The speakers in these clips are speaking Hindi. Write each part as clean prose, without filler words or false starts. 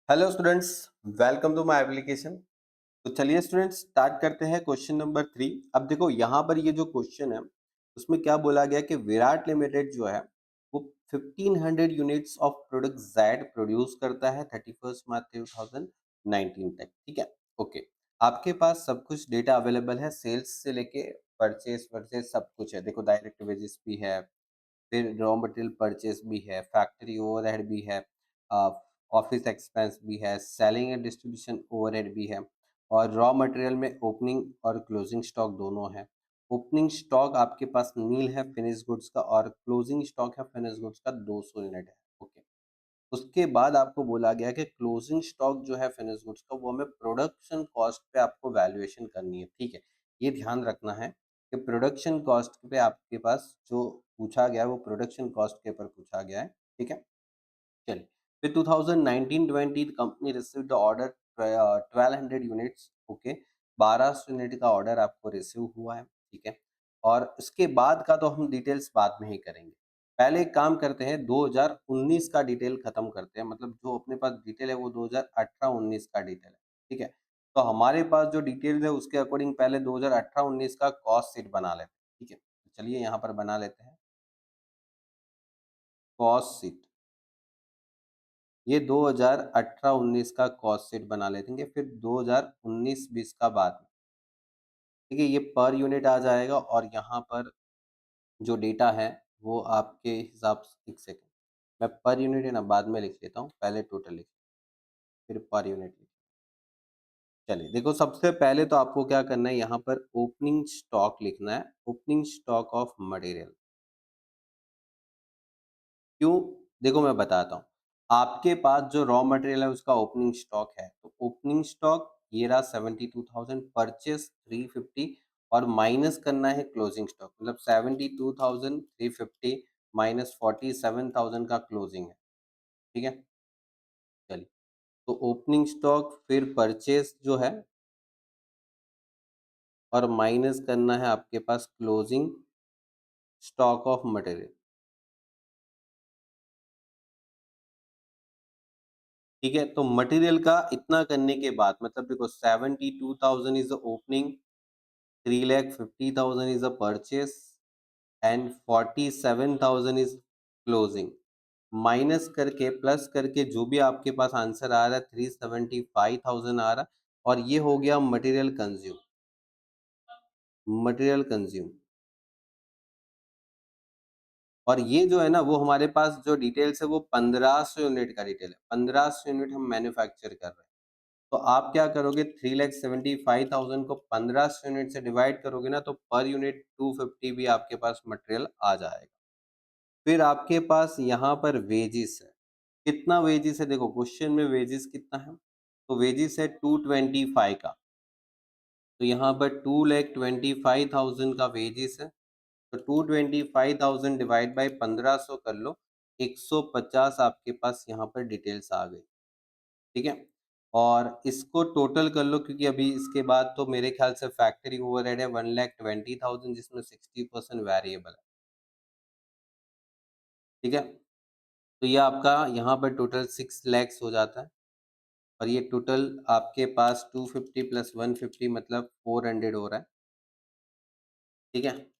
Hello students, welcome to my application. तो चलिए स्टूडेंट्स स्टार्ट करते हैं क्वेश्चन नंबर 3। अब देखो यहाँ पर ये जो क्वेश्चन है उसमें क्या बोला गया कि विराट लिमिटेड जो है वो 1500 units of product Z produce करता है 31 मार्च 2019 तक। ठीक है, ओके। आपके पास सब कुछ डेटा अवेलेबल है, सेल्स से लेके परचेस वर्चेस सब कुछ है। देखो डायरेक्ट वेजेस भी है, फिर रॉ मटेरियल परचेस भी है, फैक्ट्री ओवरहेड भी है, ऑफिस एक्सपेंस भी है, सेलिंग एंड डिस्ट्रीब्यूशन ओवरहेड भी है, और रॉ मटेरियल में ओपनिंग और क्लोजिंग स्टॉक दोनों है। ओपनिंग स्टॉक आपके पास नील है फिनिश गुड्स का, और क्लोजिंग स्टॉक है फिनिश गुड्स का 200 यूनिट है। ओके, उसके बाद आपको बोला गया कि क्लोजिंग स्टॉक जो है फिनिश गुड्स का वो हमें प्रोडक्शन कॉस्ट पे आपको वैल्यूएशन करनी है। ठीक है, ये ध्यान रखना है कि प्रोडक्शन कॉस्ट पे आपके पास जो पूछा गया है वो प्रोडक्शन कॉस्ट के ऊपर पूछा गया है। ठीक है, चलिए। फिर 2019-20 company received the order 1200 units. Okay, 1200 unit का ऑर्डर आपको रिसीव हुआ है। ठीक है, और इसके बाद का तो हम डिटेल्स बाद में ही करेंगे। पहले एक काम करते हैं, 2019 का डिटेल खत्म करते हैं, मतलब जो अपने पास डिटेल है वो 2018-19 का डिटेल है। ठीक है, तो हमारे पास जो डिटेल्स है उसके अकॉर्डिंग पहले 2018-19 का कॉस्ट शीट बना लेते हैं। ठीक है, तो चलिए यहाँ पर बना लेते हैं कॉस्ट शीट। ये 2018-19 का कॉस्ट शीट बना लेंगे, फिर 2019-20 का बाद में। ठीक है, ये पर यूनिट आ जाएगा, और यहाँ पर जो डेटा है वो आपके हिसाब से, एक सेकेंड, मैं पर यूनिट है ना बाद में लिख लेता हूँ, पहले टोटल लिख फिर पर यूनिट लिख। चलिए देखो, सबसे पहले तो आपको क्या करना है, यहाँ पर ओपनिंग स्टॉक लिखना है, ओपनिंग स्टॉक ऑफ मटेरियल। क्यों? देखो मैं बताता हूँ। आपके पास जो रॉ मटेरियल है उसका ओपनिंग स्टॉक है, तो ओपनिंग स्टॉक ये रहा 72,000, परचेस 350, और माइनस करना है क्लोजिंग स्टॉक, मतलब 72,350 माइनस 47,000 का क्लोजिंग है। ठीक है, चलिए। तो ओपनिंग स्टॉक फिर परचेस जो है, और माइनस करना है आपके पास क्लोजिंग स्टॉक ऑफ मटेरियल। ठीक है, तो मटेरियल का इतना करने के बाद, मतलब देखो 72,000 is the opening, 3,50,000 is a purchase, and 47,000 is closing। Minus करके प्लस करके जो भी आपके पास आंसर आ रहा है 375,000 आ रहा है, और ये हो गया मटेरियल कंज्यूम। मटेरियल कंज्यूम, और ये जो है ना वो हमारे पास जो डिटेल्स है वो 1500 यूनिट का डिटेल है, 1500 यूनिट हम मैन्युफैक्चर कर रहे हैं। तो आप क्या करोगे, 3,75,000 को 1500 यूनिट से डिवाइड करोगे ना, तो पर यूनिट 250 भी आपके पास मटेरियल आ जाएगा। फिर आपके पास यहाँ पर वेजिस है। कितना वेजिस है, देखो क्वेश्चन में वेजिस कितना है, तो वेजिस है 225 का, तो यहाँ पर 2,25,000 का वेजिस है। तो 225,000 डिवाइड बाई 1500 कर लो, 150 आपके पास यहाँ पर डिटेल्स आ गई। ठीक है, और इसको टोटल कर लो, क्योंकि अभी इसके बाद तो मेरे ख्याल से फैक्ट्री ओवरहेड है 1,20,000, जिसमें 60% वेरिएबल है। ठीक है, तो ये आपका यहाँ पर टोटल 6 लैक्स हो जाता है, और ये टोटल आपके पास 250 प्लस 150 मतलब 400 हो रहा है। ठीक है,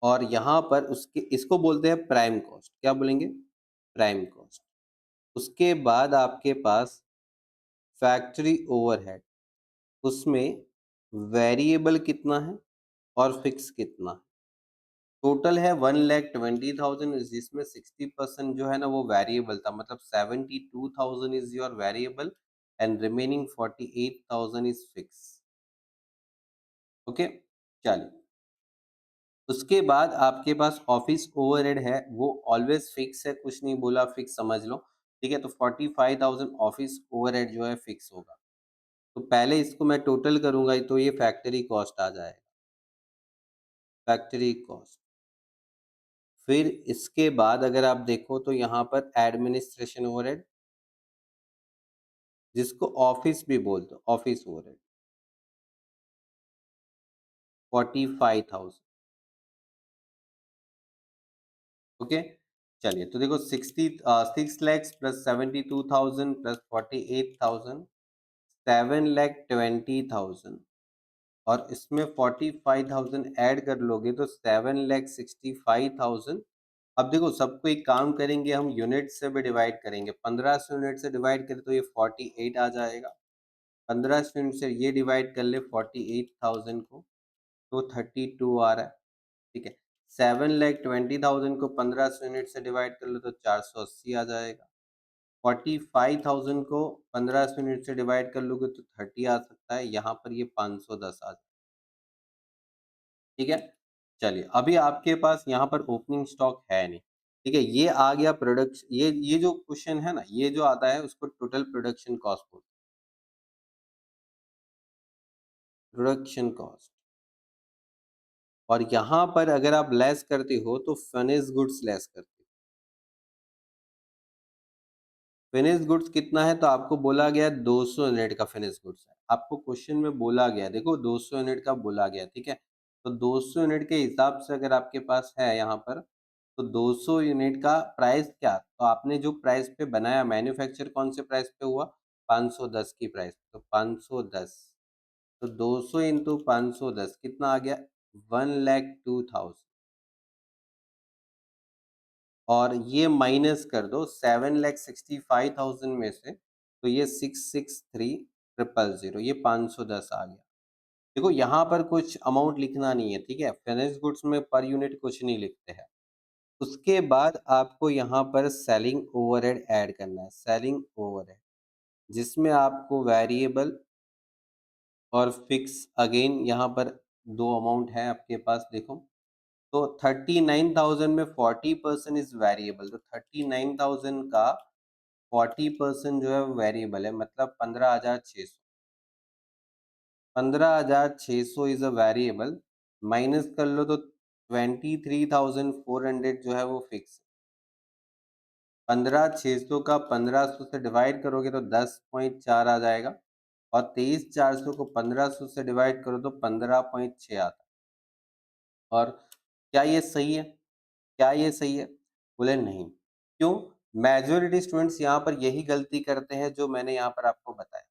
और यहाँ पर उसके इसको बोलते हैं प्राइम कॉस्ट। क्या बोलेंगे? Prime cost. उसके बाद आपके पास फैक्ट्री ओवरहेड, उसमें वेरिएबल कितना है और फिक्स कितना है। टोटल है 1,20,000, जिसमें 60% जो है ना वो वेरिएबल था, मतलब 72,000 is your variable, and remaining 48,000 is fix. Okay, चलिए। उसके बाद आपके पास ऑफिस ओवरहेड है, वो ऑलवेज फिक्स है, कुछ नहीं बोला, फिक्स समझ लो। ठीक है, तो 45,000 ऑफिस ओवरहेड जो है फिक्स होगा। तो पहले इसको मैं टोटल करूंगा तो ये फैक्ट्री कॉस्ट आ जाएगा, फैक्ट्री कॉस्ट। फिर इसके बाद अगर आप देखो तो यहाँ पर एडमिनिस्ट्रेशन ओवरहेड, जिसको ऑफिस भी बोलते हो, ऑफिस ओवरहेड 45,000। ओके, चलिए तो देखो 6 लैक्स प्लस 72,000 प्लस 48,000 7,20,000 और इसमें 45,000 ऐड कर लोगे तो 7,65,000। अब देखो सबको एक काम करेंगे, हम यूनिट से भी डिवाइड करेंगे। 15 से यूनिट से डिवाइड करें तो ये 48 आ जाएगा। 15 से यूनिट से ये डिवाइड कर ले 48,000 को तो 32 आ रहा है। ठीक है, 7,20,000 को 15 से यूनिट से डिवाइड कर लो तो 480 आ जाएगा। 45,000 को 15 से यूनिट से डिवाइड कर लोगे तो 30 आ सकता है। यहाँ पर ये 510 आ जाएगा। ठीक है, चलिए अभी आपके पास यहाँ पर ओपनिंग स्टॉक है नहीं। ठीक है, ये आ गया प्रोडक्ट। ये जो क्वेश्चन है ना, ये जो आता है उसको टोटल प्रोडक्शन कॉस्ट बोलते हैं। प्रोडक्शन कॉस्ट, और यहाँ पर अगर आप लेस करते हो तो फिनिश गुड्स लेस करते हो। फिनिश गुड्स कितना है तो आपको बोला गया 200 यूनिट का फिनिश गुड्स है। आपको क्वेश्चन में बोला गया, देखो 200 यूनिट का बोला गया। ठीक है, तो 200 यूनिट के हिसाब से अगर आपके पास है यहाँ पर, तो 200 यूनिट का प्राइस क्या, तो आपने जो प्राइस पे बनाया, मैन्युफैक्चर कौन से प्राइस पे हुआ, 510 की प्राइस, तो 510, तो 200 इंटू 510 कितना आ गया, 1,02,000। और ये माइनस कर दो 7,65,000 में से, तो ये 663,000, ये 510 आ गया। देखो यहाँ पर कुछ अमाउंट लिखना नहीं है। ठीक है, फिनिश गुड्स में पर यूनिट कुछ नहीं लिखते हैं। उसके बाद आपको यहाँ पर सेलिंग ओवरहेड ऐड करना है, सेलिंग ओवरहेड, जिसमें आपको वेरिएबल और फिक्स, अगेन यहाँ पर दो अमाउंट है आपके पास। देखो तो 39,000 में 40% इज वेरिएबल, तो 39,000 का 40% जो है वेरिएबल है, मतलब 15,600। 15,600 इज अ वेरिएबल, माइनस कर लो तो 23,400 जो है वो फिक्स। 15,600 का 1500 से डिवाइड करोगे तो 10.4 आ जाएगा, और 23,400 को 1500 से डिवाइड करो तो 15.6 आता है। और क्या ये सही है, क्या ये सही है, बोले नहीं। क्यों, मेजोरिटी स्टूडेंट्स यहाँ पर यही गलती करते हैं जो मैंने यहाँ पर आपको बताया।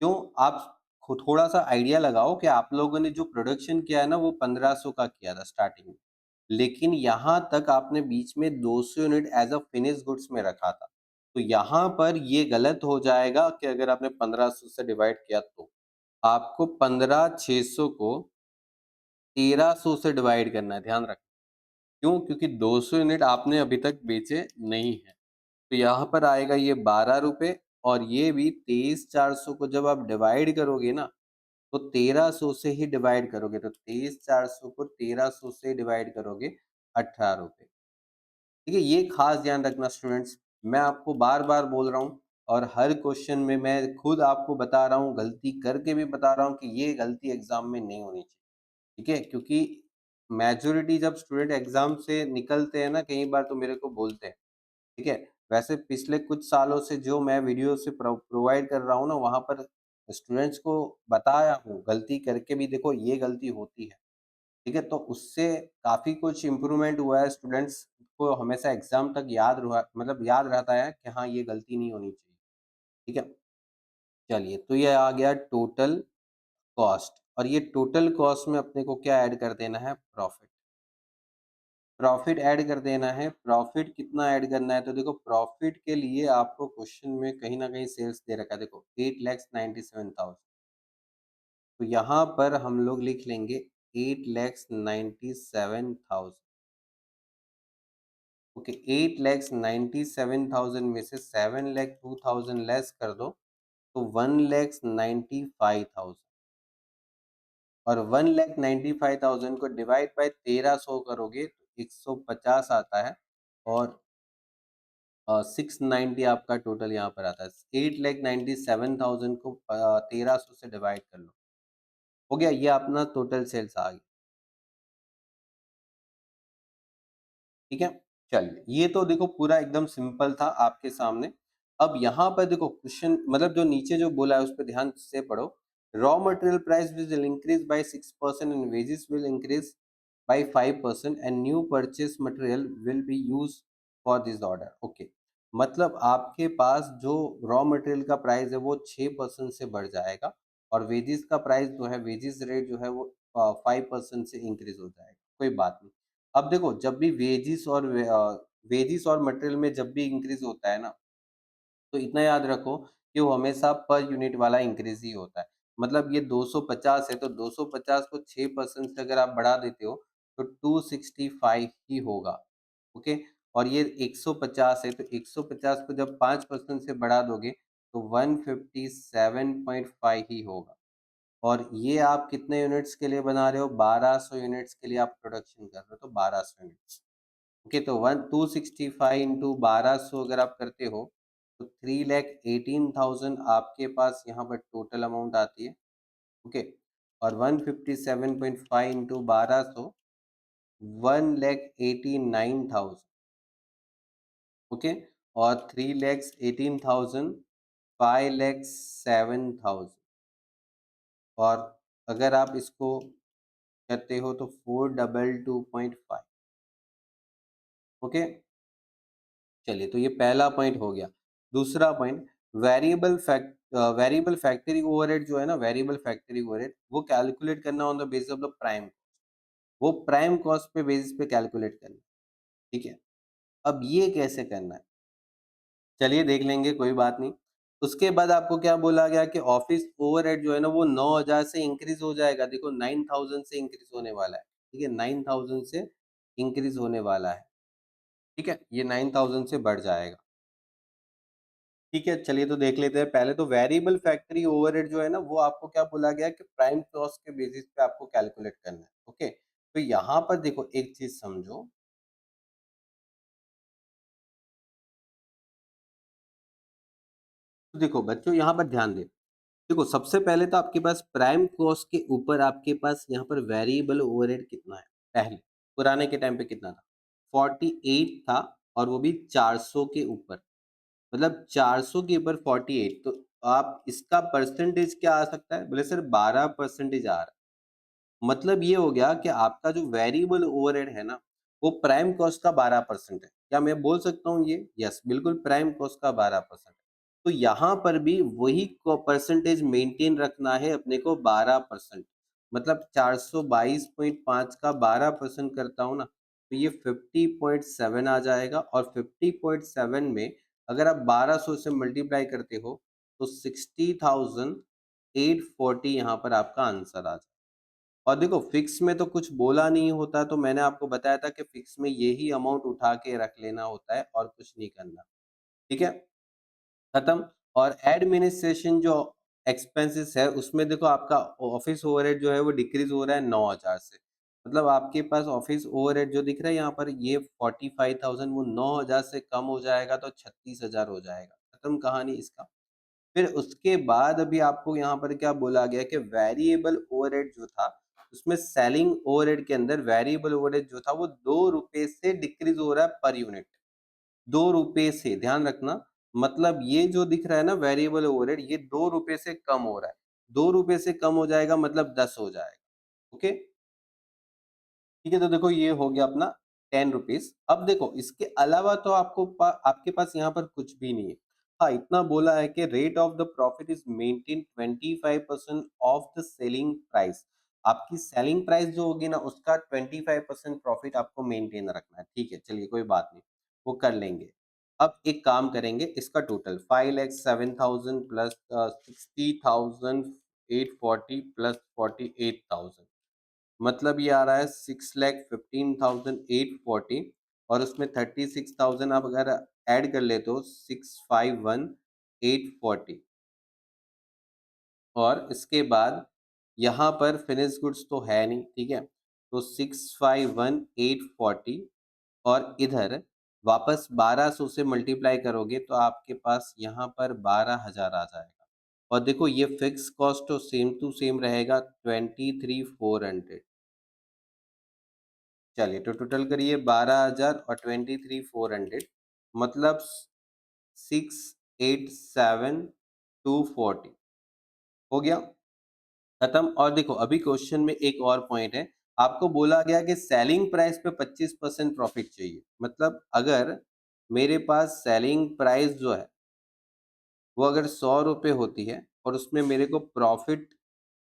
क्यों, आप खुद थोड़ा सा आइडिया लगाओ कि आप लोगों ने जो प्रोडक्शन किया है ना वो 1500 का किया था स्टार्टिंग में, लेकिन यहाँ तक आपने बीच में 200 unit as a finish goods में रखा था। तो यहाँ पर ये गलत हो जाएगा कि अगर आपने 1500 से डिवाइड किया तो आपको 15,600 को 1300 से डिवाइड करना है, ध्यान रखना। क्यों, क्योंकि 200 यूनिट आपने अभी तक बेचे नहीं है। तो यहाँ पर आएगा ये 12 रुपए, और ये भी 23,400 को जब आप डिवाइड करोगे ना, तो 1300 से ही डिवाइड करोगे, तो 23,400 को 1300 से डिवाइड करोगे 18 रुपए। ठीक है, ये खास ध्यान रखना स्टूडेंट्स। मैं आपको बार बार बोल रहा हूँ, और हर क्वेश्चन में मैं खुद आपको बता रहा हूँ, गलती करके भी बता रहा हूँ कि ये गलती एग्जाम में नहीं होनी चाहिए। ठीक है, क्योंकि मेजोरिटी जब स्टूडेंट एग्जाम से निकलते हैं ना, कई बार तो मेरे को बोलते हैं। ठीक है, वैसे पिछले कुछ सालों से जो मैं वीडियो से प्रोवाइड कर रहा हूँ ना, वहाँ पर स्टूडेंट्स को बताया हूँ, गलती करके भी देखो ये गलती होती है। ठीक है, तो उससे काफ़ी कुछ इम्प्रूवमेंट हुआ है। स्टूडेंट्स को हमेशा एग्ज़ाम तक याद रहा, मतलब याद रहता है कि हाँ, ये गलती नहीं होनी चाहिए। ठीक है, चलिए तो ये आ गया टोटल कॉस्ट, और ये टोटल कॉस्ट में अपने को क्या ऐड कर देना है, प्रॉफिट। प्रॉफिट ऐड कर देना है। प्रॉफिट कितना ऐड करना है, तो देखो प्रॉफिट के लिए आपको क्वेश्चन में कहीं ना कहीं सेल्स दे रखा है। देखो 8,97,000, तो यहाँ पर हम लोग लिख लेंगे 8,97,000। ओके, 8,97,000 में से 7,02,000 लेस कर दो तो 1,95,000, और 1,95,000 को डिवाइड बाय 1300 करोगे तो 150 आता है, और 690 आपका टोटल यहाँ पर आता है। 8,97,000 को 1300 से डिवाइड कर लो, हो गया, ये अपना टोटल सेल्स आ गया। ठीक है, चलिए ये तो देखो पूरा एकदम सिंपल था आपके सामने। अब यहाँ पर देखो क्वेश्चन, मतलब जो नीचे जो बोला है उस पर ध्यान से पढ़ो। Raw material price will increase by 6% and wages will increase by 5% and new purchase material will be used for this order. Okay, मतलब आपके पास जो रॉ मटेरियल का प्राइस है वो 6% से बढ़ जाएगा और वेजेस का प्राइस जो है, वेजेस रेट जो है वो 5% से इंक्रीज हो जाएगा। कोई बात नहीं। अब देखो, जब भी वेजेस और मटेरियल में जब भी इंक्रीज होता है ना, तो इतना याद रखो कि वो हमेशा पर यूनिट वाला इंक्रीज ही होता है। मतलब ये 250 है तो 250 को 6% से अगर आप बढ़ा देते हो तो 265 ही होगा। ओके, और ये 150 है तो 150 को जब 5% से बढ़ा दोगे तो 157.5 ही होगा। और ये आप कितने यूनिट्स के लिए बना रहे हो? 1200 यूनिट्स के लिए आप प्रोडक्शन कर रहे हो, तो 1200 यूनिट्स। ओके, तो 265 इंटू 1200 अगर आप करते हो तो 3,18,000 आपके पास यहाँ पर टोटल अमाउंट आती है। ओके, और 157.5 इंटू 1200 1,18,000। ओके, और 3,18,000 5,07,000। और अगर आप इसको करते हो तो 422.5। ओके, चलिए, तो ये पहला पॉइंट हो गया। दूसरा पॉइंट, वेरिएबल फैक्टरी ओवरहेड जो है ना, वेरिएबल फैक्टरी ओवरहेड वो कैलकुलेट करना on the basis of the prime. वो प्राइम कॉस्ट पे बेसिस पे कैलकुलेट करना। ठीक है, अब ये कैसे करना है, चलिए देख लेंगे, कोई बात नहीं। उसके बाद आपको क्या बोला गया कि ऑफिस ओवरहेड जो है ना वो 9,000 से इंक्रीज हो जाएगा। देखो 9,000 से इंक्रीज होने वाला है। ठीक है, 9,000 से इंक्रीज होने वाला है। ठीक है, ये 9,000 से बढ़ जाएगा। ठीक है, चलिए तो देख लेते हैं। पहले तो वेरिएबल फैक्ट्री ओवरहेड जो है ना वो आपको क्या बोला गया कि प्राइम कॉस्ट के बेसिस पे आपको कैलकुलेट करना है। ओके, तो यहाँ पर देखो एक चीज समझो। तो देखो बच्चों, यहाँ पर ध्यान दे। देखो, सबसे पहले तो आपके पास प्राइम कॉस्ट के ऊपर आपके पास यहाँ पर वेरिएबल ओवरहेड कितना है। पहले पुराने के टाइम पे कितना था? 48 था, और वो भी 400 के ऊपर। मतलब 400 के ऊपर 48, तो आप इसका परसेंटेज क्या आ सकता है? बोले सर 12% आ रहा है। मतलब ये हो गया कि आपका जो वेरिएबल ओवरहेड है ना वो प्राइम कॉस्ट का 12% है। क्या मैं बोल सकता हूँ ये? यस, बिल्कुल प्राइम कॉस्ट का 12%। तो यहाँ पर भी वही परसेंटेज मेंटेन रखना है अपने को, 12%। मतलब 422.5 का 12% करता हूँ ना तो ये 50.7 आ जाएगा, और 50.7 में अगर आप 1200 से मल्टीप्लाई करते हो तो 60,840 यहाँ पर आपका आंसर आ जाएगा। और देखो, फिक्स में तो कुछ बोला नहीं होता, तो मैंने आपको बताया था कि फिक्स में यही अमाउंट उठा के रख लेना होता है और कुछ नहीं करना। ठीक है, खत्म। और एडमिनिस्ट्रेशन जो एक्सपेंसेस है उसमें देखो आपका ऑफिस ओवरहेड जो है वो डिक्रीज हो रहा है 9,000 से। मतलब आपके पास ऑफिस ओवरहेड जो दिख रहा है यहाँ पर, ये 45,000 वो 9,000 से कम हो जाएगा तो 36,000 हो जाएगा। खत्म कहानी इसका। फिर उसके बाद अभी आपको यहाँ पर क्या बोला गया कि वेरिएबल ओवरहेड जो था उसमें सेलिंग ओवरहेड के अंदर वेरिएबल ओवरहेड जो था वो 2 रुपए से डिक्रीज हो रहा है पर यूनिट। 2 रुपए से, ध्यान रखना। मतलब ये जो दिख रहा है ना वेरिएबल ओवरहेड, ये 2 रुपए से कम हो रहा है। 2 रुपए से कम हो जाएगा मतलब 10 हो जाएगा। ओके, ठीक है, तो देखो ये हो गया अपना 10 रुपीज। अब देखो इसके अलावा तो आपके पास यहाँ पर कुछ भी नहीं है। हाँ, इतना बोला है कि rate of the profit is maintain 25% of the selling price. आपकी सेलिंग प्राइस जो होगी ना उसका 25% प्रॉफिट आपको मेंटेन रखना है। ठीक है, चलिए कोई बात नहीं, वो कर लेंगे। अब एक काम करेंगे, इसका टोटल 5,07,000 प्लस 60,840 प्लस 48,000, मतलब ये आ रहा है 6,15,840। और उसमें 36,000 आप अगर ऐड कर ले तो 651,840। और इसके बाद यहाँ पर फिनिश गुड्स तो है नहीं, ठीक है, तो 651,840। और इधर वापस 1200 से मल्टीप्लाई करोगे तो आपके पास यहाँ पर 12,000 आ जाएगा। और देखो ये फिक्स कॉस्ट तो सेम टू सेम रहेगा, 23,400। चलिए तो टोटल करिए 12,000 और 23,400, मतलब 687,240 हो गया, खत्म। और देखो अभी क्वेश्चन में एक और पॉइंट है। आपको बोला गया कि सेलिंग प्राइस पे 25% प्रॉफिट चाहिए। मतलब अगर मेरे पास सेलिंग प्राइस जो है वो अगर 100 रुपए होती है और उसमें मेरे को प्रॉफिट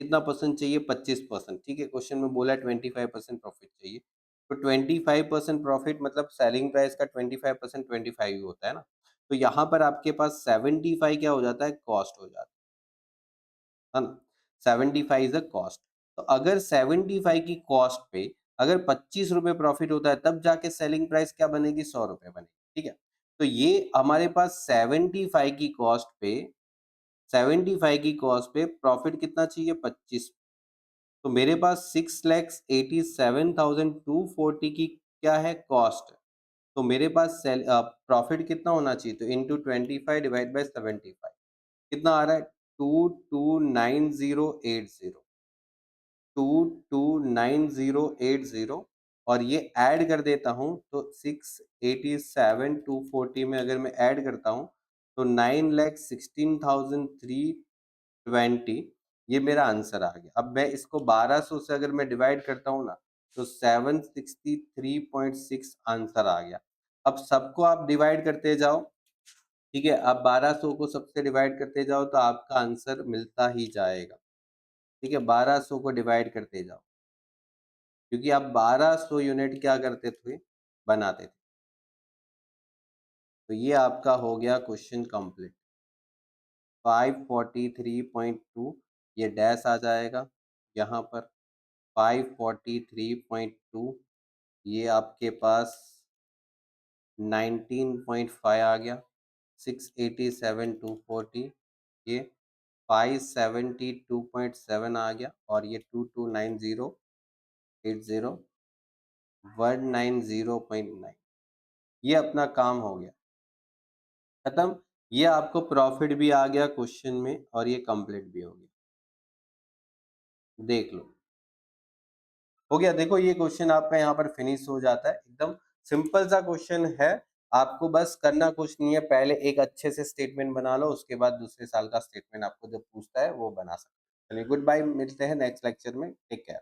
कितना परसेंट चाहिए, 25%। ठीक है, क्वेश्चन में बोला 25% प्रॉफिट चाहिए, तो 25% प्रॉफिट मतलब सेलिंग प्राइस का 25% 25 ही होता है ना। तो यहाँ पर आपके पास 75 क्या हो जाता है, कॉस्ट हो जाता है ना। 75 इज अ कॉस्ट। तो अगर 75 की कॉस्ट पे अगर 25 रुपए प्रॉफिट होता है तब जाके सेलिंग प्राइस क्या बनेगी, 100 रुपए बनेगी। ठीक है, तो ये हमारे पास 75 की कॉस्ट पे प्रॉफिट कितना चाहिए, 25। तो मेरे पास 6,87,240 की क्या है, कॉस्ट। तो मेरे पास प्रॉफिट कितना होना चाहिए, तो इंटू 25 डिवाइड बाई 75 कितना आ रहा है, 229080, 229080। और ये ऐड कर देता हूँ तो 6,87,240 में अगर मैं ऐड करता हूँ तो 9,16,320, ये मेरा आंसर आ गया। अब मैं इसको 1200 से अगर मैं डिवाइड करता हूँ ना तो 763.6 आंसर आ गया। अब सबको आप डिवाइड करते जाओ, ठीक है, आप 1200 को सबसे डिवाइड करते जाओ तो आपका आंसर मिलता ही जाएगा। ठीक है, 1200 को डिवाइड करते जाओ, क्योंकि आप 1200 यूनिट क्या करते थे, बनाते थे। तो ये आपका हो गया क्वेश्चन कंप्लीट। 543.2 ये डैश आ जाएगा यहाँ पर, 543.2 ये आपके पास 19.5 आ गया, 687,240 ये 572.7 आ गया, और ये 229080 190.9, ये अपना काम हो गया खत्म। ये आपको प्रॉफिट भी आ गया क्वेश्चन में और ये कंप्लीट भी हो गया, देख लो हो गया। देखो ये क्वेश्चन आपका यहाँ पर फिनिश हो जाता है, एकदम सिंपल सा क्वेश्चन है। आपको बस करना कुछ नहीं है, पहले एक अच्छे से स्टेटमेंट बना लो, उसके बाद दूसरे साल का स्टेटमेंट आपको जब पूछता है वो बना सकते हो। चलिए गुड बाय, मिलते हैं नेक्स्ट लेक्चर में, टेक केयर।